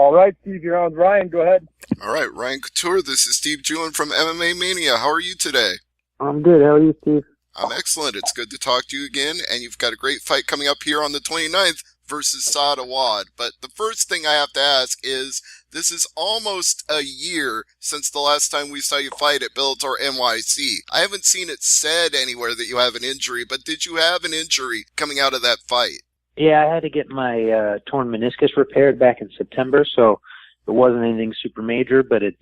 All right, Steve, you're on. Ryan, go ahead. All right, Ryan Couture, this is Steve Jewin from MMA Mania. How are you today? I'm good. How are you, Steve? I'm excellent. It's good to talk to you again, and you've got a great fight coming up here on the 29th versus Saad Awad. But the first thing I have to ask is, this is almost a year since the last time we saw you fight at Bellator NYC. I haven't seen it said anywhere that you have an injury, but did you have an injury coming out of that fight? Yeah, I had to get my torn meniscus repaired back in September, so it wasn't anything super major, but it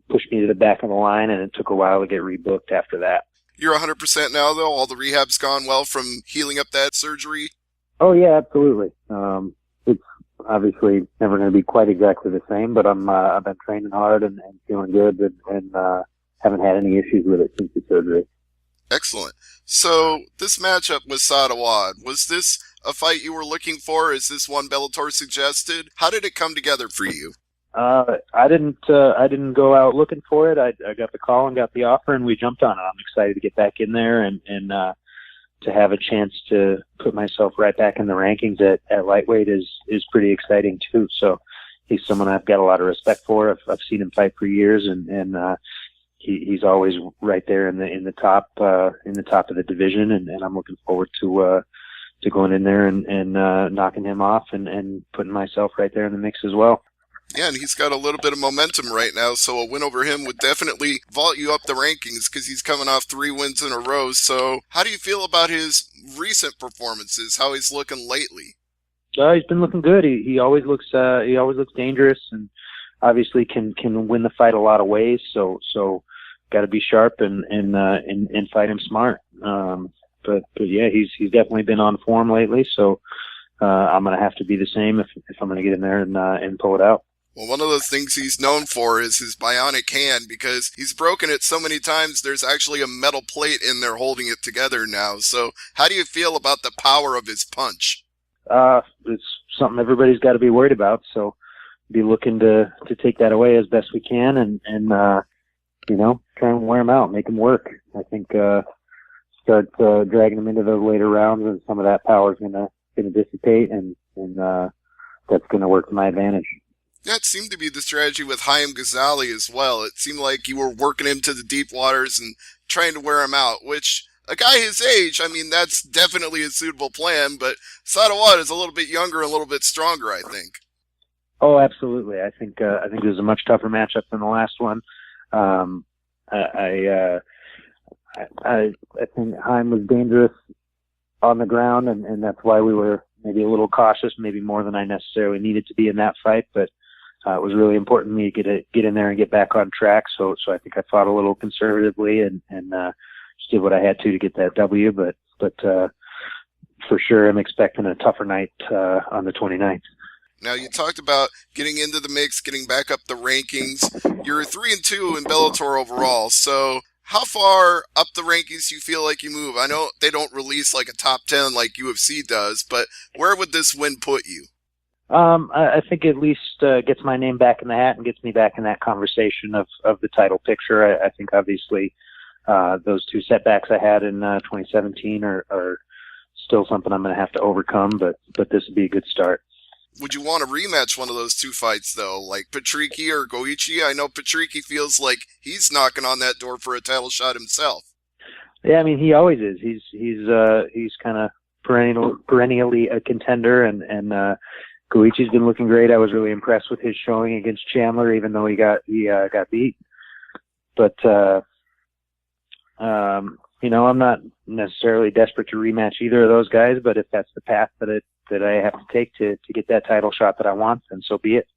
pushed me to the back of the line, and it took a while to get rebooked after that. You're 100% now, though? All the rehab's gone well from healing up that surgery? Oh, yeah, absolutely. It's obviously never going to be quite exactly the same, but I've been training hard and feeling good and haven't had any issues with it since the surgery. Excellent. So, this matchup with Saad Awad, was this a fight you were looking for? Is this one Bellator suggested? How did it come together for you? I didn't go out looking for it. I got the call and got the offer, and we jumped on it. I'm excited to get back in there and to have a chance to put myself right back in the rankings at lightweight is pretty exciting too. So he's someone I've got a lot of respect for. I've seen him fight for years, and he's always right there in the top of the division, and I'm looking forward to going in there and knocking him off and putting myself right there in the mix as well. Yeah, and he's got a little bit of momentum right now, so a win over him would definitely vault you up the rankings because he's coming off 3 wins in a row. So how do you feel about his recent performances, how he's looking lately? He's been looking good. He always looks dangerous, and obviously can win the fight a lot of ways. So got to be sharp and fight him smart. But yeah, he's definitely been on form lately. So I'm gonna have to be the same if I'm gonna get in there and pull it out. Well, one of those things he's known for is his bionic hand, because he's broken it so many times there's actually a metal plate in there holding it together now. So how do you feel about the power of his punch? It's something everybody's got to be worried about, so be looking to take that away as best we can and try and wear him out, make him work. I think start dragging him into the later rounds, and some of that power is gonna dissipate, and that's gonna work to my advantage. That seemed to be the strategy with Haim Ghazali as well. It seemed like you were working him to the deep waters and trying to wear him out, which, a guy his age, I mean, that's definitely a suitable plan, but Saad Awad is a little bit younger and a little bit stronger, I think. Oh, absolutely. I think this is a much tougher matchup than the last one. I think Haim was dangerous on the ground, and that's why we were maybe a little cautious, maybe more than I necessarily needed to be in that fight, but it was really important to me to get in there and get back on track. So I think I fought a little conservatively and just did what I had to get that W. But for sure, I'm expecting a tougher night on the 29th. Now, you talked about getting into the mix, getting back up the rankings. You're 3-2 in Bellator overall. So how far up the rankings do you feel like you move? I know they don't release like a top 10 like UFC does, but where would this win put you? I think at least gets my name back in the hat and gets me back in that conversation of the title picture. I think obviously those 2 setbacks I had in 2017 are still something I'm going to have to overcome, but this would be a good start. Would you want to rematch one of those 2 fights, though, like Patricky or Goichi? I know Patricky feels like he's knocking on that door for a title shot himself. Yeah, I mean, he always is. He's kind of perennially a contender, and Goichi's been looking great. I was really impressed with his showing against Chandler, even though he got beat. But I'm not necessarily desperate to rematch either of those guys. But if that's the path that I have to take to get that title shot that I want, then so be it.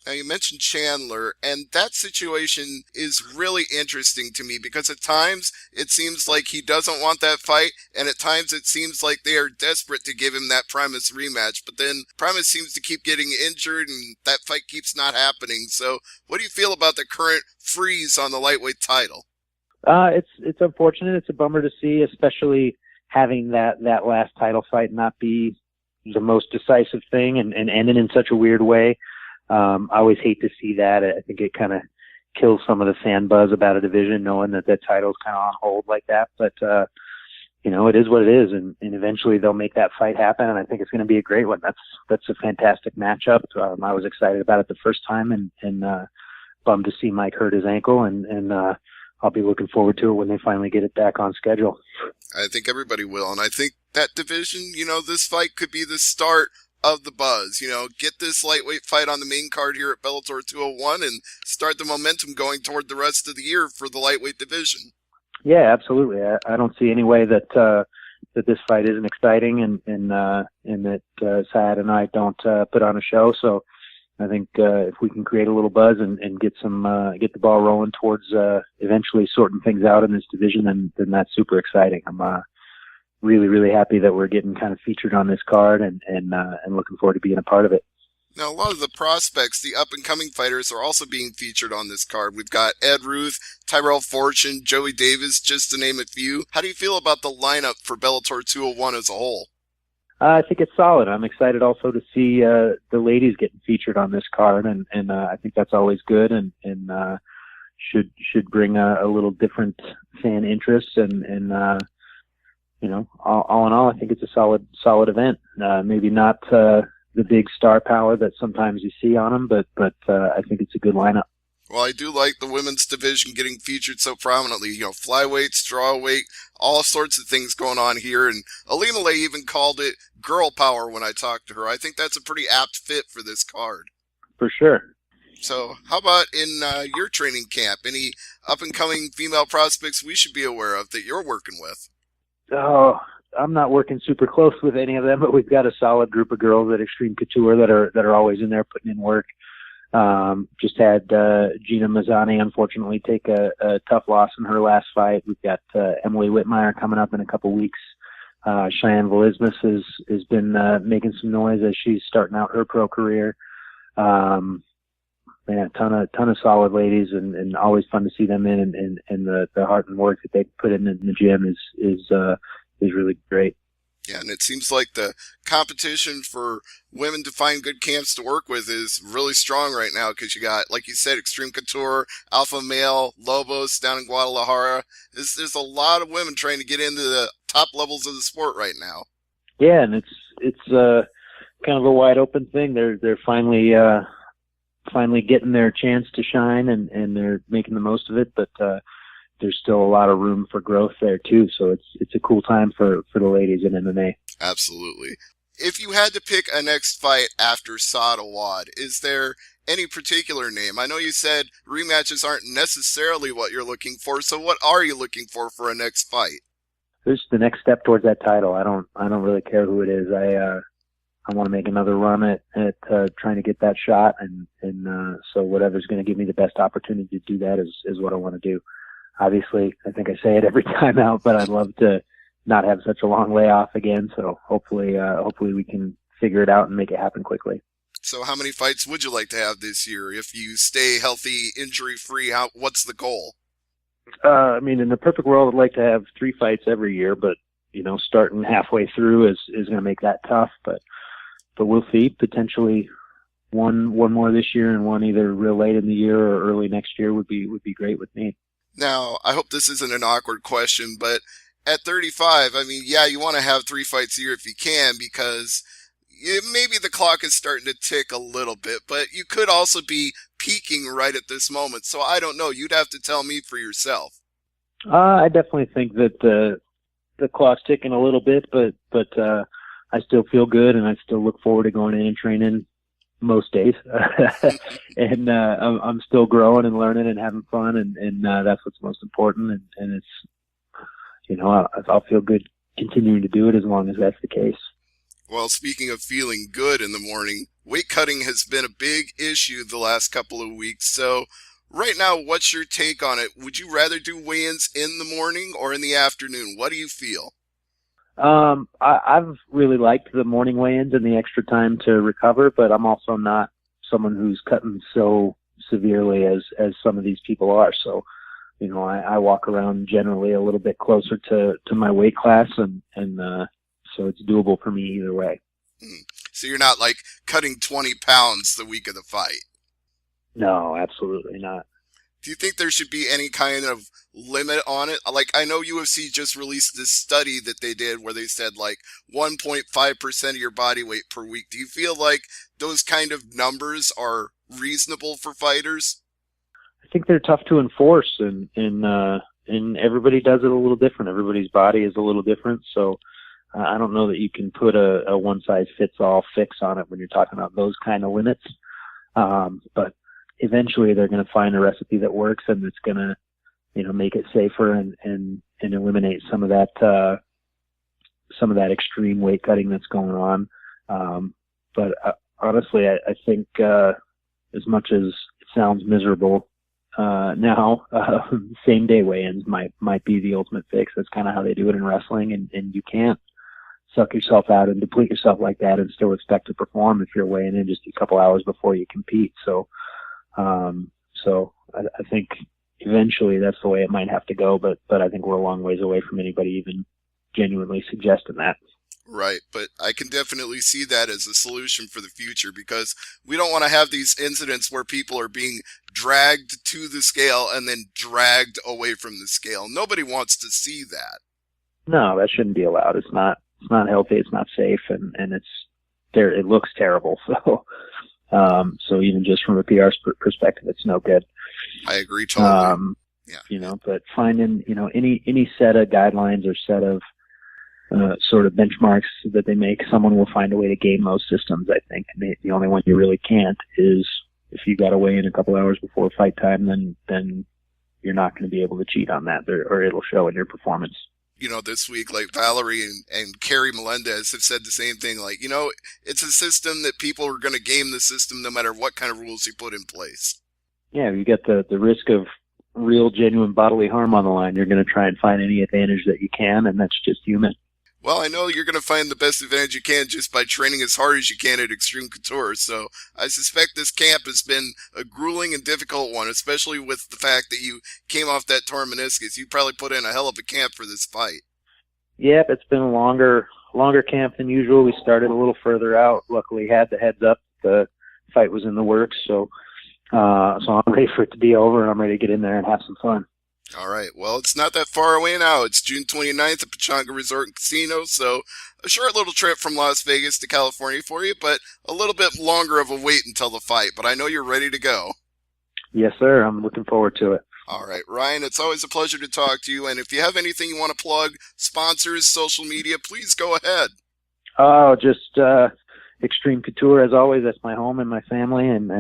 Now, you mentioned Chandler, and that situation is really interesting to me because at times it seems like he doesn't want that fight, and at times it seems like they are desperate to give him that Primus rematch, but then Primus seems to keep getting injured, and that fight keeps not happening. So what do you feel about the current freeze on the lightweight title? It's unfortunate. It's a bummer to see, especially having that last title fight not be the most decisive thing and ended in such a weird way. I always hate to see that. I think it kind of kills some of the fan buzz about a division, knowing that title is kind of on hold like that. But it is what it is, and eventually they'll make that fight happen, and I think it's going to be a great one. That's a fantastic matchup. I was excited about it the first time, and bummed to see Mike hurt his ankle, and I'll be looking forward to it when they finally get it back on schedule. I think everybody will, and I think that division, this fight could be the start of the buzz. Get this lightweight fight on the main card here at Bellator 201 and start the momentum going toward the rest of the year for the lightweight division. Yeah, absolutely. I don't see any way that this fight isn't exciting, and that Saad and I don't put on a show. So I think if we can create a little buzz and get the ball rolling towards eventually sorting things out in this division, then that's super exciting. I'm really, really happy that we're getting kind of featured on this card, and looking forward to being a part of it. Now, a lot of the prospects, the up-and-coming fighters, are also being featured on this card. We've got Ed Ruth, Tyrell Fortune, Joey Davis, just to name a few. How do you feel about the lineup for Bellator 201 as a whole? I think it's solid. I'm excited also to see the ladies getting featured on this card, and I think that's always good, and should bring a little different fan interest, and all in all, I think it's a solid event. Maybe not the big star power that sometimes you see on them, but I think it's a good lineup. Well, I do like the women's division getting featured so prominently. Flyweight, strawweight, all sorts of things going on here. And Ilima-Lei even called it girl power when I talked to her. I think that's a pretty apt fit for this card. For sure. So how about in your training camp? Any up-and-coming female prospects we should be aware of that you're working with? Oh, I'm not working super close with any of them, but we've got a solid group of girls at Extreme Couture that are always in there putting in work. Just had Gina Mazzani unfortunately take a tough loss in her last fight. We've got Emily Whitmire coming up in a couple weeks. Cheyenne Velismus has been making some noise as she's starting out her pro career. Man, a ton of solid ladies, and always fun to see them in, and the heart and work that they put in the gym is really great. Yeah, and it seems like the competition for women to find good camps to work with is really strong right now, because you got, like you said, Extreme Couture, Alpha Male, Lobos down in Guadalajara. There's a lot of women trying to get into the top levels of the sport right now. Yeah, and it's kind of a wide open thing. They're finally getting their chance to shine, and they're making the most of it, but there's still a lot of room for growth there too. So it's a cool time for the ladies in MMA. Absolutely. If you had to pick a next fight after Saad Awad, is there any particular name? I know you said rematches aren't necessarily what you're looking for, so what are you looking for a next fight? There's the next step towards that title. I don't really care who it is. I want to make another run at trying to get that shot, and so whatever's going to give me the best opportunity to do that is what I want to do. Obviously, I think I say it every time out, but I'd love to not have such a long layoff again. So hopefully we can figure it out and make it happen quickly. So how many fights would you like to have this year? If you stay healthy, injury-free, what's the goal? In the perfect world, I'd like to have 3 fights every year, but, starting halfway through is going to make that tough. But we'll see. Potentially one more this year, and one either real late in the year or early next year would be great with me. Now, I hope this isn't an awkward question, but at 35, you want to have 3 fights a year if you can, because maybe the clock is starting to tick a little bit, but you could also be peaking right at this moment. So I don't know. You'd have to tell me for yourself. I definitely think that the clock's ticking a little bit, but I still feel good, and I still look forward to going in and training most days. And I'm still growing and learning and having fun, and that's what's most important. And it's, I'll feel good continuing to do it as long as that's the case. Well, speaking of feeling good in the morning, weight cutting has been a big issue the last couple of weeks. So right now, what's your take on it? Would you rather do weigh-ins in the morning or in the afternoon? What do you feel? I've really liked the morning weigh-ins and the extra time to recover, but I'm also not someone who's cutting so severely as some of these people are. So, I walk around generally a little bit closer to my weight class, and so it's doable for me either way. So you're not like cutting 20 pounds the week of the fight? No, absolutely not. Do you think there should be any kind of limit on it? Like, I know UFC just released this study that they did where they said like 1.5% of your body weight per week. Do you feel like those kind of numbers are reasonable for fighters? I think they're tough to enforce, and everybody does it a little different. Everybody's body is a little different, so I don't know that you can put a one-size-fits-all fix on it when you're talking about those kind of limits. But eventually they're going to find a recipe that works, and it's going to, make it safer and eliminate some of that extreme weight cutting that's going on. But honestly, I think as much as it sounds miserable now, same day weigh-ins might be the ultimate fix. That's kind of how they do it in wrestling, and you can't suck yourself out and deplete yourself like that and still expect to perform if you're weighing in just a couple hours before you compete. So I think eventually that's the way it might have to go, but I think we're a long ways away from anybody even genuinely suggesting that. Right, but I can definitely see that as a solution for the future, because we don't want to have these incidents where people are being dragged to the scale and then dragged away from the scale. Nobody wants to see that. No, that shouldn't be allowed. It's not healthy, it's not safe, and it's there. It looks terrible. So even just from a PR perspective, it's no good. I agree totally. But finding, any set of guidelines or set of sort of benchmarks that they make, someone will find a way to game those systems, I think. And the only one you really can't is if you got to weigh in a couple hours before fight time, then you're not going to be able to cheat on that, or it'll show in your performance. This week, like Valerie and Carrie Melendez have said the same thing. Like, it's a system that people are going to game the system no matter what kind of rules you put in place. Yeah, you get the risk of real, genuine bodily harm on the line. You're going to try and find any advantage that you can, and that's just human. Well, I know you're going to find the best advantage you can just by training as hard as you can at Extreme Couture. So I suspect this camp has been a grueling and difficult one, especially with the fact that you came off that torn meniscus. You probably put in a hell of a camp for this fight. Yep, it's been a longer camp than usual. We started a little further out. Luckily, had the heads up. The fight was in the works, so I'm ready for it to be over, and I'm ready to get in there and have some fun. All right. Well, it's not that far away now. It's June 29th at Pechanga Resort and Casino, so a short little trip from Las Vegas to California for you, but a little bit longer of a wait until the fight. But I know you're ready to go. Yes, sir. I'm looking forward to it. All right, Ryan, it's always a pleasure to talk to you, and if you have anything you want to plug, sponsors, social media, please go ahead. Oh, just Extreme Couture, as always. That's my home and my family, and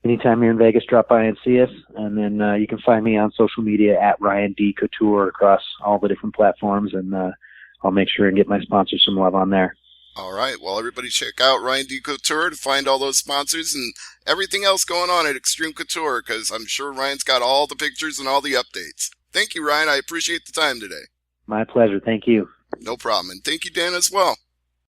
anytime you're in Vegas, drop by and see us. And then you can find me on social media at Ryan D. Couture across all the different platforms, and I'll make sure and get my sponsors some love on there. All right. Well, everybody check out Ryan D. Couture to find all those sponsors and everything else going on at Extreme Couture, because I'm sure Ryan's got all the pictures and all the updates. Thank you, Ryan. I appreciate the time today. My pleasure. Thank you. No problem. And thank you, Dan, as well.